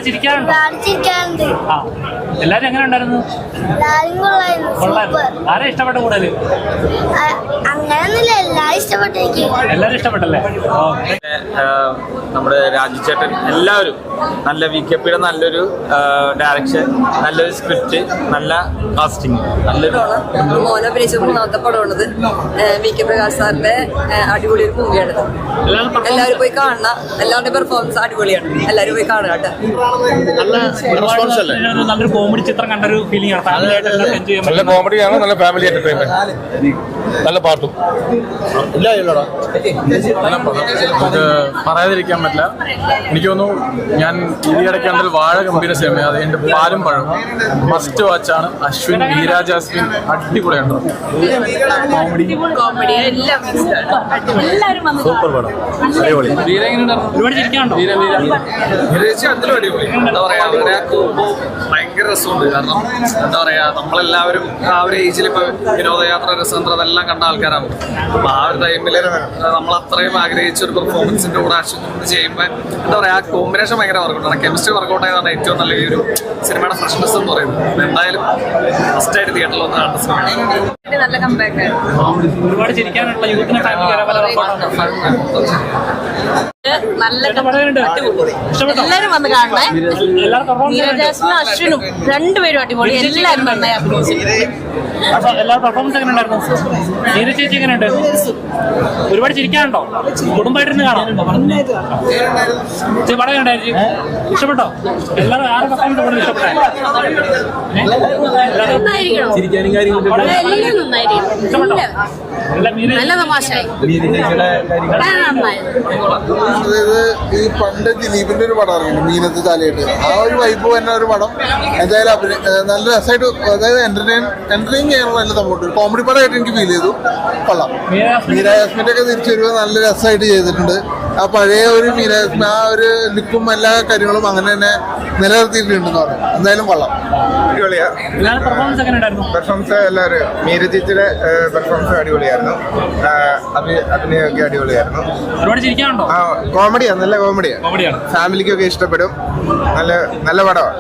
ചിരിക്കാറുണ്ടോ? എല്ലാരും എങ്ങനെ ഉണ്ടായിരുന്നു? ആരെ ഇഷ്ടപ്പെട്ട കൂടുതൽ? അങ്ങനെയൊന്നുമില്ല, എല്ലാരും ഇഷ്ടപ്പെട്ടല്ലേ? നമ്മുടെ രാജുചേട്ടൻ എല്ലാവരും നല്ല വികെപിയുടെ നല്ലൊരു ഡയറക്ഷൻ, നല്ലൊരു സ്ക്രിപ്റ്റ്, നല്ല കാസ്റ്റിംഗ്, നല്ലൊരു മോനഭിനയിച്ച മൂന്നാമത്തെ പടമുള്ളത്. വി.കെ. പ്രകാശ് സാറിന്റെ അടിപൊളി ഒരു മൂവിയാണ്. എല്ലാവരും പോയി കാണണം. എല്ലാവരുടെ പെർഫോമൻസ് അടിപൊളിയാണ്. എല്ലാവരും പോയി കാണുക കേട്ടോ. നല്ലൊരു കോമഡി ചിത്രം കണ്ടൊരു ഫീലിംഗ് ആണ്. നല്ല കോമഡിയാണ്, നല്ല ഫാമിലി എന്റർടൈൻമെന്റ്, നല്ല പാട്ടും. നമുക്ക് പറയാതിരിക്കാൻ പറ്റില്ല. എനിക്ക് തോന്നുന്നു ഞാൻ ഈയിടയ്ക്ക് കണ്ടൊരു വാഴ ഗംഭീര സിനിമ, അത് എൻ്റെ പാലും പഴം മസ്റ്റ് വാച്ചാണ്. അശ്വിൻ, മീരാ ജാസ്മിൻ അടിപൊളിയാണ്. സൂപ്പർ പടം, അടിപൊളി. ഒരുപാട് ചിരിക്കാനുണ്ടോ? എന്താ പറയാ, അവരുടെ ആ കോമ്പോ ഭയങ്കര രസമുണ്ട്. കാരണം എന്താ പറയാ, നമ്മളെല്ലാവരും ആ ഒരു ഏജിൽ ഇപ്പൊ വിനോദയാത്ര, രസതന്ത്ര അതെല്ലാം കണ്ട ആൾക്കാരാണ്. അപ്പൊ ആ ഒരു ടൈമില് നമ്മൾ അത്രയും ആഗ്രഹിച്ച ഒരു പെർഫോമൻസിന്റെ കൂടെ അശ്വിൻ ചെയ്യുമ്പോൾ എന്താ പറയാ, ആ കോമ്പിനേഷൻ ഭയങ്കര വർക്കൗട്ടാണ്. കെമിസ്ട്രി വർക്കൗട്ട് ആയതാണ് ഏറ്റവും നല്ല ഈ ഒരു സിനിമയുടെ ഫ്രഷ്നെസ് എന്ന് പറയുന്നത്. എന്തായാലും ഫസ്റ്റ് ആയിട്ട് തിയേറ്ററിൽ വന്ന് കാണുന്ന സിനിമ. നല്ല കമ്പാക്ക് ഒരുപാട് ചിരിക്കാനുള്ള യൂത്തിന് ഫാമിലി എല്ലാരും വന്ന് കാണണേ. നീരജാസ്മിനും അശ്വിനും രണ്ടുപേരും അടിപൊളി. എല്ലാരും നന്നായി അഭിനയിച്ചു. എല്ലാ പെർഫോമൻസ് എങ്ങനെ ഉണ്ടായിരുന്നു? നീര ചേച്ചി എങ്ങനെ ഉണ്ടായിരുന്നു? ഒരുപാട് ചിരിക്കാനുണ്ടോ? കുടുംബമായിട്ടിരുന്ന് കാണാം. പടം ഉണ്ടായിരുന്നു, ഇഷ്ടപ്പെട്ടോ? എല്ലാവരും ആറ് പെർഫോമൻസ് കൂടുതൽ ഇഷ്ടപ്പെട്ടോ? നല്ല തമാശയായി. ഈ പണ്ട് ദിലീപിന്റെ ഒരു പടം ഇറങ്ങി മീനത്ത് ചാലയായിട്ട്, ആ ഒരു വൈബ് തന്നെ ഒരു പടം. എന്തായാലും നല്ല രസമായിട്ട്, അതായത് എന്റർടൈൻ ചെയ്യാനുള്ള നല്ല സംഭവം. കോമഡി പടമായിട്ട് എനിക്ക് ഫീൽ ചെയ്തു. കൊള്ളാം. മീരാ ജാസ്മിന്റെ ഒക്കെ തിരിച്ചു വരുമ്പോൾ നല്ല രസമായിട്ട് ചെയ്തിട്ടുണ്ട്. ആ പഴയ ഒരു മീരാ ജാസ്മിൻ ആ ഒരു ലുക്കും എല്ലാ കാര്യങ്ങളും അങ്ങനെ തന്നെ നിലനിർത്തിയിട്ടുണ്ടെന്ന് പറയാം. എന്തായാലും കൊള്ളാം. പെർഫോമൻസ് എല്ലാവരും, മീര ചേച്ചിയുടെ പെർഫോമൻസ് അടിപൊളിയായിരുന്നു. അഭിനയമൊക്കെ അടിപൊളിയായിരുന്നു. ഒരുപാട് ചിരിക്കാനുണ്ടോ? കോമഡിയാണ്, നല്ല കോമഡിയാണ്. ഫാമിലിക്കൊക്കെ ഇഷ്ടപ്പെടും. നല്ല പടമാണ്.